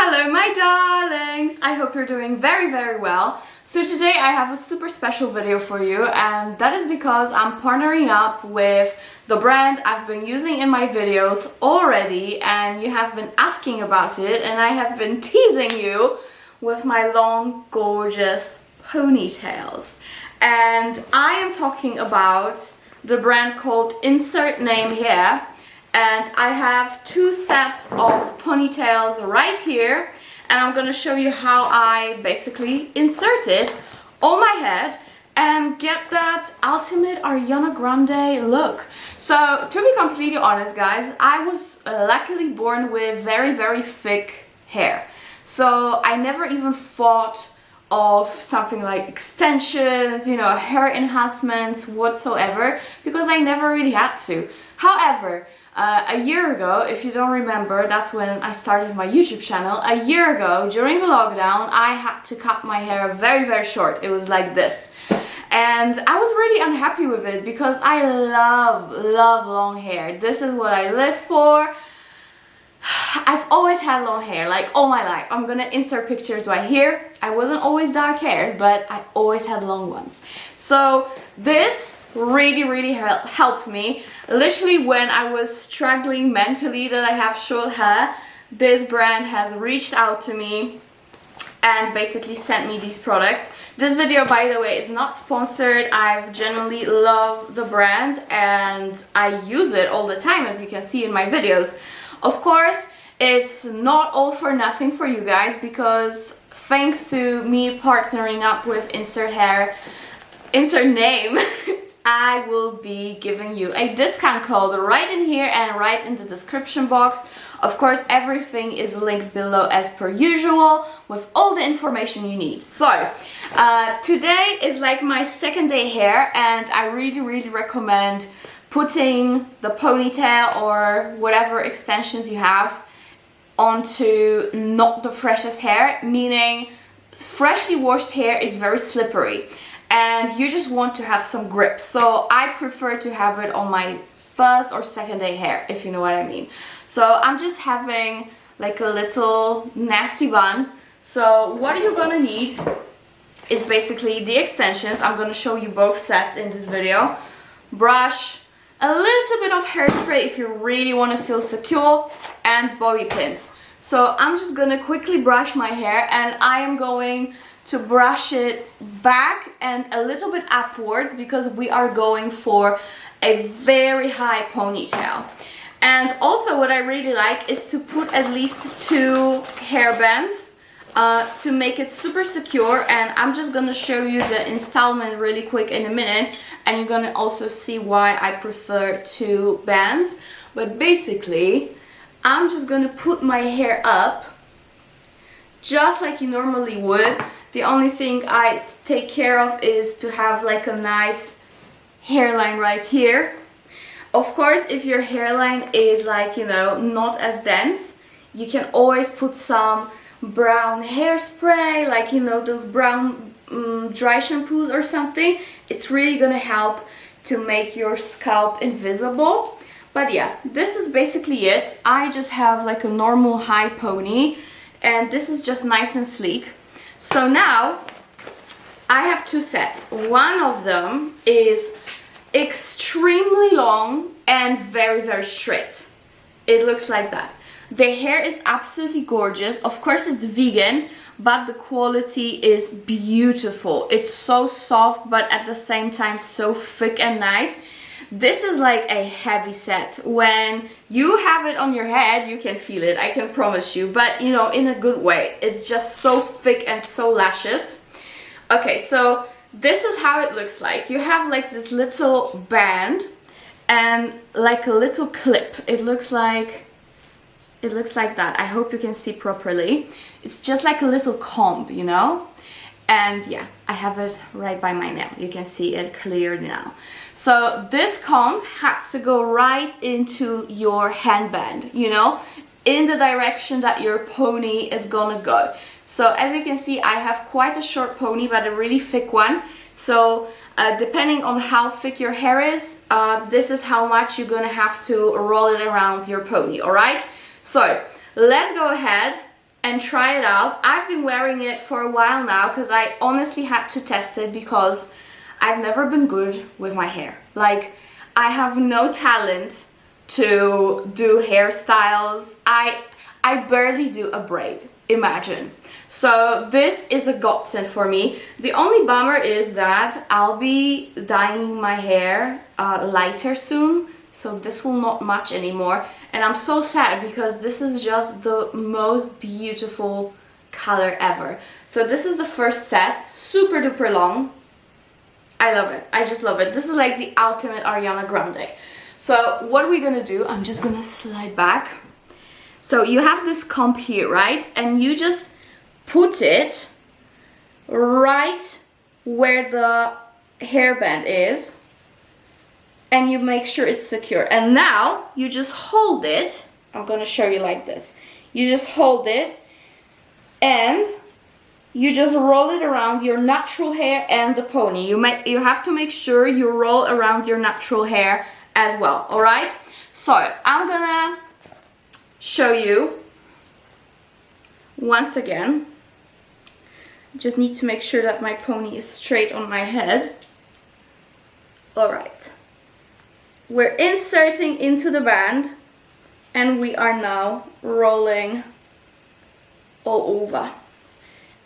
Hello my darlings! I hope you're doing very well. So today I have a super special video for you, and that is because I'm partnering up with the brand I've been using in my videos already, and you have been asking about it, and I have been teasing you with my long gorgeous ponytails. And I am talking about the brand called Insert Name here. And I have two sets of ponytails right here, and I'm gonna show you how I basically insert it on my head and get that ultimate Ariana Grande look. So to be completely honest guys, I was luckily born with very thick hair, so I never even thought of something like extensions, you know, hair enhancements whatsoever, because I never really had to. However, a year ago, if you don't remember, that's when I started my YouTube channel. A year ago, during the lockdown, I had to cut my hair very short. It was like this. And I was really unhappy with it because I love long hair. This is what I live for. I've always had long hair, like all my life. I'm gonna insert pictures right here. I wasn't always dark haired, but I always had long ones. So this really helped me. Literally when I was struggling mentally that I have short hair, this brand has reached out to me and basically sent me these products. This video, by the way, is not sponsored. I've genuinely loved the brand and I use it all the time, as you can see in my videos. Of course, it's not all for nothing for you guys, because thanks to me partnering up with Insert Name, I will be giving you a discount code right in here and right in the description box. Of course, everything is linked below as per usual with all the information you need. So, today is like my second day hair, and I really recommend putting the ponytail or whatever extensions you have onto not the freshest hair, meaning freshly washed hair is very slippery and you just want to have some grip. So I prefer to have it on my first or second day hair, if you know what I mean. So I'm just having like a little nasty bun. So what you're gonna need is basically the extensions. I'm gonna show you both sets in this video. Brush, a little bit of hairspray if you really want to feel secure, and bobby pins. So I'm just gonna quickly brush my hair, and I am going to brush it back and a little bit upwards because we are going for a very high ponytail. And also what I really like is to put at least 2 hairbands to make it super secure, and I'm just gonna show you the installment really quick in a minute, and you're gonna also see why I prefer 2 bands. But basically I'm just gonna put my hair up just like you normally would. The only thing I take care of is to have like a nice hairline right here. Of course, if your hairline is like, you know, not as dense, you can always put some brown hairspray, like, you know, those brown dry shampoos or something. It's really gonna help to make your scalp invisible. But yeah, this is basically it. I just have like a normal high pony, and this is just nice and sleek. So now I have 2 sets. One of them is extremely long and very straight. It looks like that. The hair is absolutely gorgeous. Of course it's vegan, but the quality is beautiful. It's so soft, but at the same time so thick and nice. This is like a heavy set. When you have it on your head, you can feel it, I can promise you, but you know, in a good way. It's just so thick and so luscious. Okay, so this is how it looks like. You have like this little band and like a little clip. It looks like that. I hope you can see properly. It's just like a little comb, you know? And yeah, I have it right by my nail. You can see it clearly now. So this comb has to go right into your handband, you know, in the direction that your pony is gonna go. So as you can see, I have quite a short pony, but a really thick one. So depending on how thick your hair is, this is how much you're gonna have to roll it around your pony, all right? So let's go ahead and try it out. I've been wearing it for a while now because I honestly had to test it because I've never been good with my hair. Like, I have no talent to do hairstyles. I barely do a braid, imagine. So this is a godsend for me. The only bummer is that I'll be dyeing my hair lighter soon, so this will not match anymore. And I'm so sad because this is just the most beautiful color ever. So this is the first set, super duper long. I love it. I just love it. This is like the ultimate Ariana Grande. So what are we gonna do? I'm just gonna slide back. So you have this comb here, right? And you just put it right where the hairband is. And you make sure it's secure. And now you just hold it. I'm gonna show you like this. You just hold it and you just roll it around your natural hair and the pony. You have to make sure you roll around your natural hair as well, all right? So I'm gonna show you once again. Just need to make sure that my pony is straight on my head. All right. We're inserting into the band and we are now rolling all over.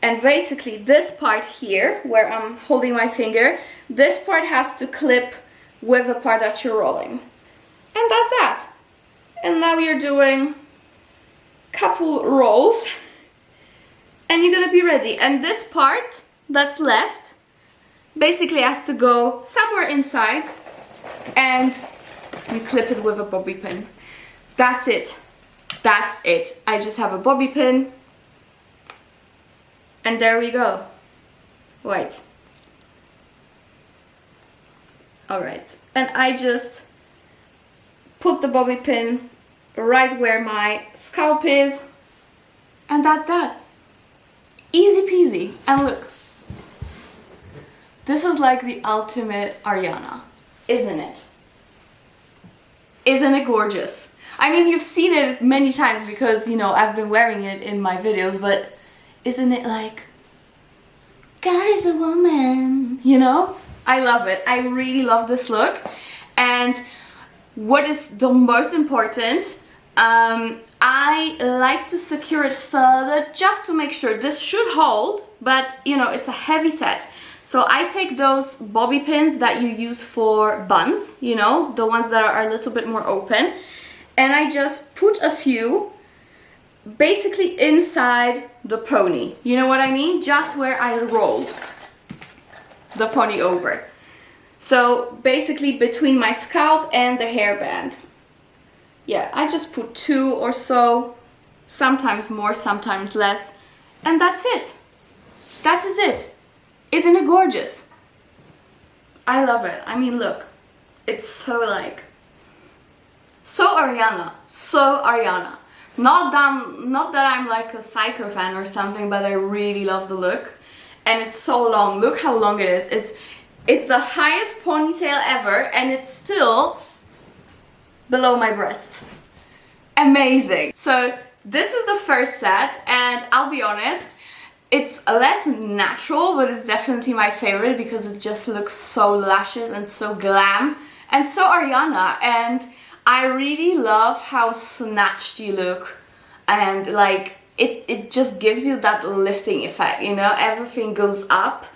And basically this part here, where I'm holding my finger, this part has to clip with the part that you're rolling. And that's that. And now you're doing a couple rolls and you're gonna be ready. And this part that's left basically has to go somewhere inside and you clip it with a bobby pin. That's it. That's it. I just have a bobby pin. And there we go. Wait. Alright. And I just put the bobby pin right where my scalp is. And that's that. Easy peasy. And look. This is like the ultimate Ariana, isn't it? Isn't it gorgeous? I mean, you've seen it many times because, you know, I've been wearing it in my videos, but isn't it like, God is a woman, you know? I love it. I really love this look. And what is the most important, I like to secure it further just to make sure. This should hold, but, you know, it's a heavy set. So I take those bobby pins that you use for buns, you know, the ones that are a little bit more open, and I just put a few basically inside the pony. You know what I mean? Just where I rolled the pony over. So basically between my scalp and the hairband. Yeah, I just put 2 or so, sometimes more, sometimes less, and that's it. That is it. Isn't it gorgeous? I love it. I mean, look, it's so like, so Ariana, so Ariana. Not that I'm like a psycho fan or something, but I really love the look. And it's so long. Look how long it is. It's the highest ponytail ever, and it's still below my breast. Amazing. So this is the first set, and I'll be honest, it's less natural, but it's definitely my favorite because it just looks so luscious and so glam and so Ariana. And I really love how snatched you look, and like it just gives you that lifting effect, you know, everything goes up.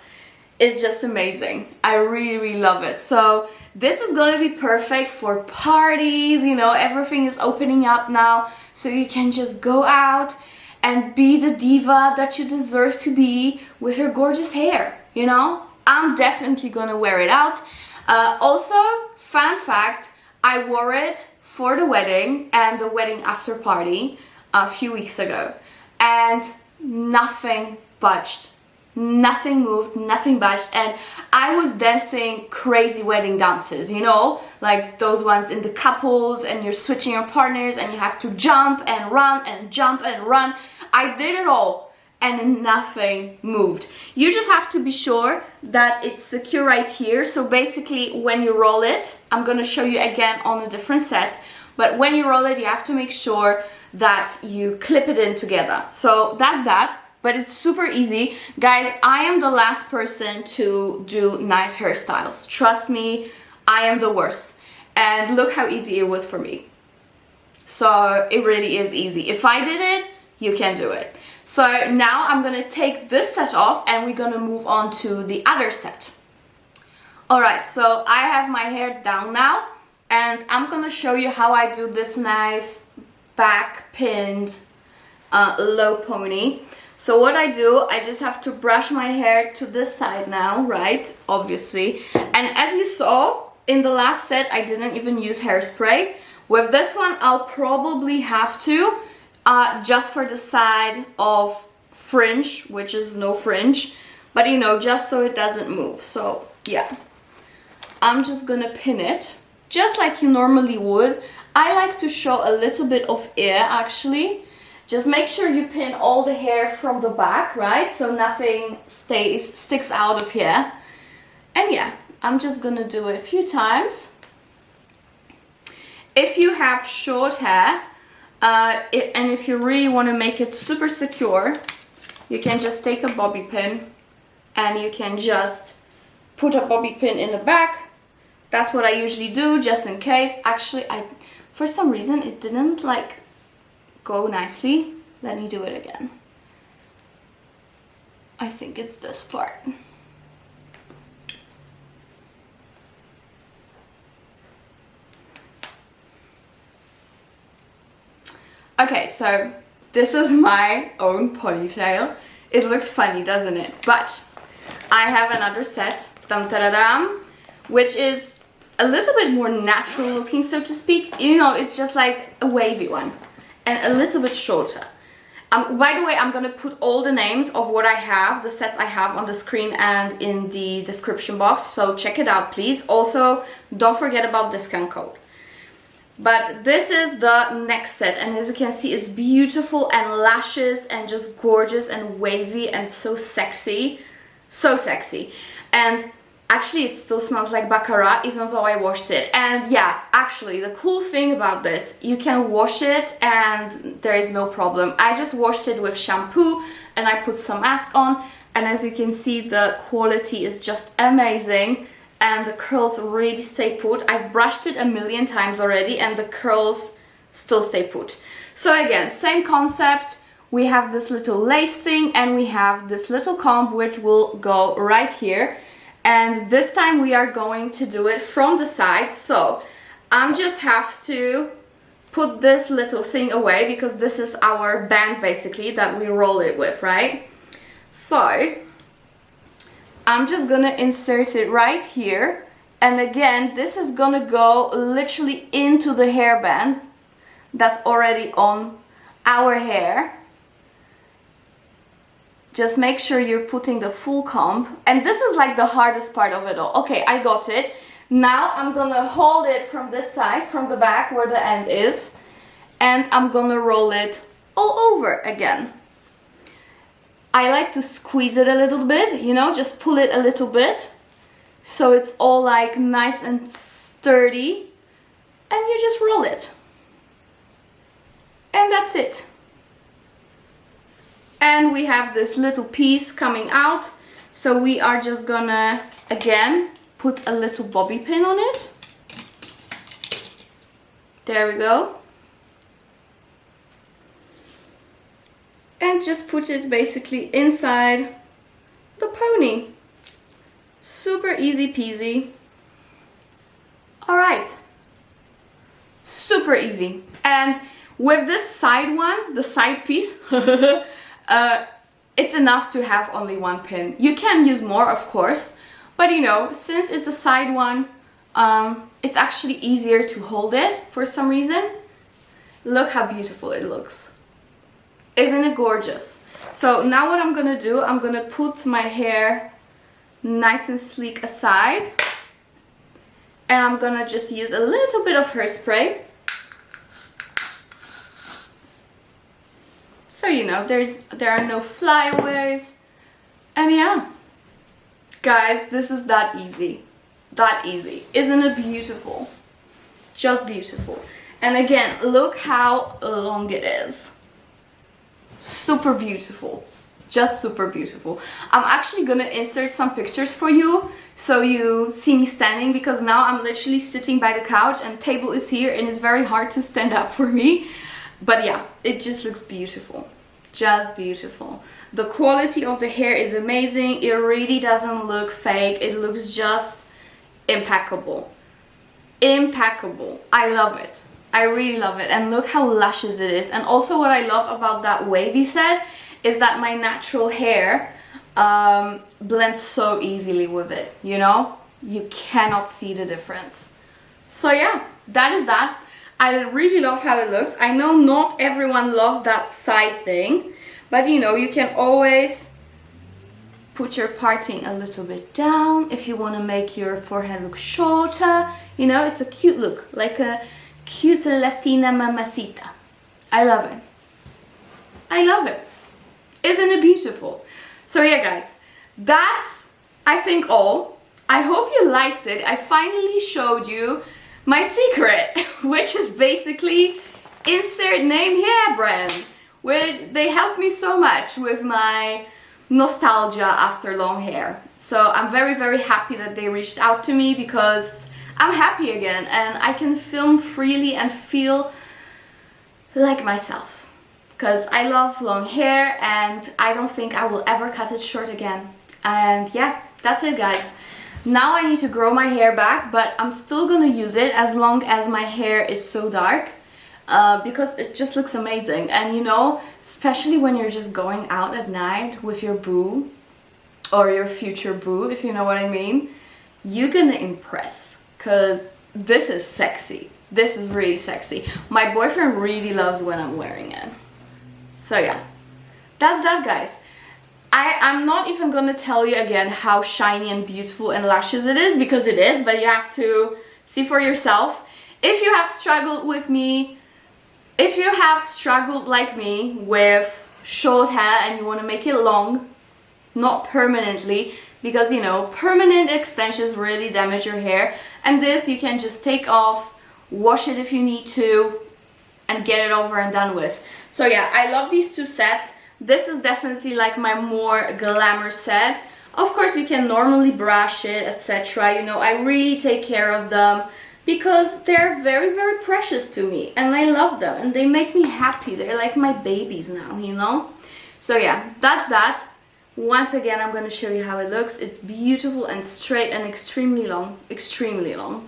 It's just amazing. I really, really love it. So this is gonna be perfect for parties, you know, everything is opening up now, so you can just go out and be the diva that you deserve to be with your gorgeous hair, you know? I'm definitely gonna wear it out. Also, fun fact, I wore it for the wedding and the wedding after party a few weeks ago, and nothing budged. Nothing moved, nothing budged, and I was dancing crazy wedding dances, you know, like those ones in the couples and you're switching your partners and you have to jump and run and jump and run. I did it all and nothing moved. You just have to be sure that it's secure right here. So basically when you roll it, I'm gonna show you again on a different set, but when you roll it, you have to make sure that you clip it in together. So that's that, but it's super easy. Guys, I am the last person to do nice hairstyles. Trust me, I am the worst. And look how easy it was for me. So it really is easy. If I did it, you can do it. So now I'm gonna take this set off and we're gonna move on to the other set. Alright, so I have my hair down now and I'm gonna show you how I do this nice back pinned low pony. So what I do, I just have to brush my hair to this side now, right? Obviously. And as you saw in the last set, I didn't even use hairspray. With this one, I'll probably have to, just for the side of fringe, which is no fringe, but you know, just so it doesn't move. So yeah, I'm just gonna pin it just like you normally would. I like to show a little bit of air actually. Just make sure you pin all the hair from the back, right? So nothing sticks out of here. And yeah, I'm just gonna do it a few times. If you have short hair, and if you really want to make it super secure, you can just take a bobby pin and you can just put a bobby pin in the back. That's what I usually do, just in case. Actually, for some reason it didn't like go nicely. Let me do it again. I think it's this part. Okay, so this is my own ponytail. It looks funny, doesn't it? But I have another set, which is a little bit more natural looking, so to speak. You know, it's just like a wavy one and a little bit shorter. By the way, I'm gonna put all the names of what I have, the sets I have, on the screen and in the description box, so check it out, please. Also, don't forget about discount code. But this is the next set, and as you can see, it's beautiful and lashes and just gorgeous and wavy and so sexy. So sexy. And actually it still smells like baccarat even though I washed it. And yeah, actually the cool thing about this, you can wash it and there is no problem. I just washed it with shampoo and I put some mask on, and as you can see, the quality is just amazing. And the curls really stay put. I've brushed it a million times already and the curls still stay put. So again, same concept. We have this little lace thing and we have this little comb which will go right here. And this time we are going to do it from the side. So I just have to put this little thing away because this is our band basically that we roll it with, right? So I'm just gonna insert it right here, and again this is gonna go literally into the hairband that's already on our hair. Just make sure you're putting the full comb, and this is like the hardest part of it all. Okay, I got it. Now I'm gonna hold it from this side, from the back where the end is, and I'm gonna roll it all over again. I like to squeeze it a little bit, you know, just pull it a little bit so it's all like nice and sturdy, and you just roll it. And that's it. And we have this little piece coming out, so we are just gonna again put a little bobby pin on it. There we go. And just put it basically inside the pony. Super easy peasy. Alright. Super easy. And with this side one, the side piece, it's enough to have only one pin. You can use more, of course, but you know, since it's a side one, it's actually easier to hold it for some reason. Look how beautiful it looks. Isn't it gorgeous? So now what I'm gonna do, I'm gonna put my hair nice and sleek aside, and I'm gonna just use a little bit of hairspray. So you know, there are no flyaways. And yeah, guys, this is that easy. That easy. Isn't it beautiful? Just beautiful. And again, look how long it is. Super beautiful. Just super beautiful. I'm actually gonna insert some pictures for you so you see me standing, because now I'm literally sitting by the couch and table is here and it's very hard to stand up for me. But yeah, it just looks beautiful. Just beautiful. The quality of the hair is amazing. It really doesn't look fake. It looks just impeccable. Impeccable. I love it. I really love it. And look how luscious it is. And also what I love about that wavy set is that my natural hair blends so easily with it, you know? You cannot see the difference. So yeah, that is that. I really love how it looks. I know not everyone loves that side thing, but you know, you can always put your parting a little bit down if you want to make your forehead look shorter. You know, it's a cute look, like a cute Latina mamacita. I love it. I love it. Isn't it beautiful? So yeah, guys, that's, I think, all. I hope you liked it. I finally showed you my secret, which is basically insert name hair brand, where they helped me so much with my nostalgia after long hair. So I'm very, very happy that they reached out to me, because I'm happy again and I can film freely and feel like myself, because I love long hair and I don't think I will ever cut it short again. And yeah, that's it, guys. Now I need to grow my hair back, but I'm still gonna use it as long as my hair is so dark, because it just looks amazing. And you know, especially when you're just going out at night with your boo, or your future boo, if you know what I mean, you're gonna impress, because this is sexy. This is really sexy. My boyfriend really loves when I'm wearing it. So yeah, that's that, guys. I'm not even gonna tell you again how shiny and beautiful and luscious it is, because it is, but you have to see for yourself. If you have struggled with me, if you have struggled like me with short hair and you want to make it long, not permanently, because you know, permanent extensions really damage your hair, and this you can just take off, wash it if you need to, and get it over and done with. So yeah, I love these two sets. This is definitely like my more glamour set. Of course, you can normally brush it, etc. You know, I really take care of them because they're very, very precious to me and I love them and they make me happy. They're like my babies now, you know? So yeah, that's that. Once again, I'm going to show you how it looks. It's beautiful and straight and extremely long, extremely long.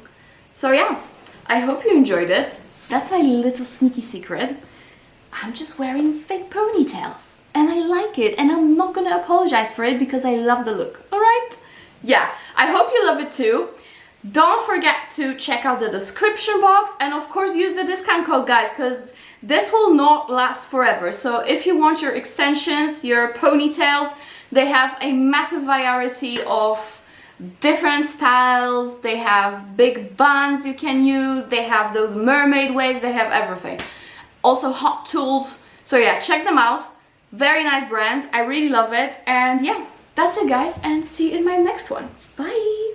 So yeah, I hope you enjoyed it. That's my little sneaky secret. I'm just wearing fake ponytails and I like it and I'm not gonna apologize for it because I love the look. All right? Yeah, I hope you love it too. Don't forget to check out the description box and of course use the discount code, guys, because this will not last forever. So if you want your extensions, your ponytails, they have a massive variety of different styles. They have big buns you can use, they have those mermaid waves, they have everything. Also hot tools. So yeah, check them out. Very nice brand. I really love it. And yeah, that's it, guys. And see you in my next one. Bye.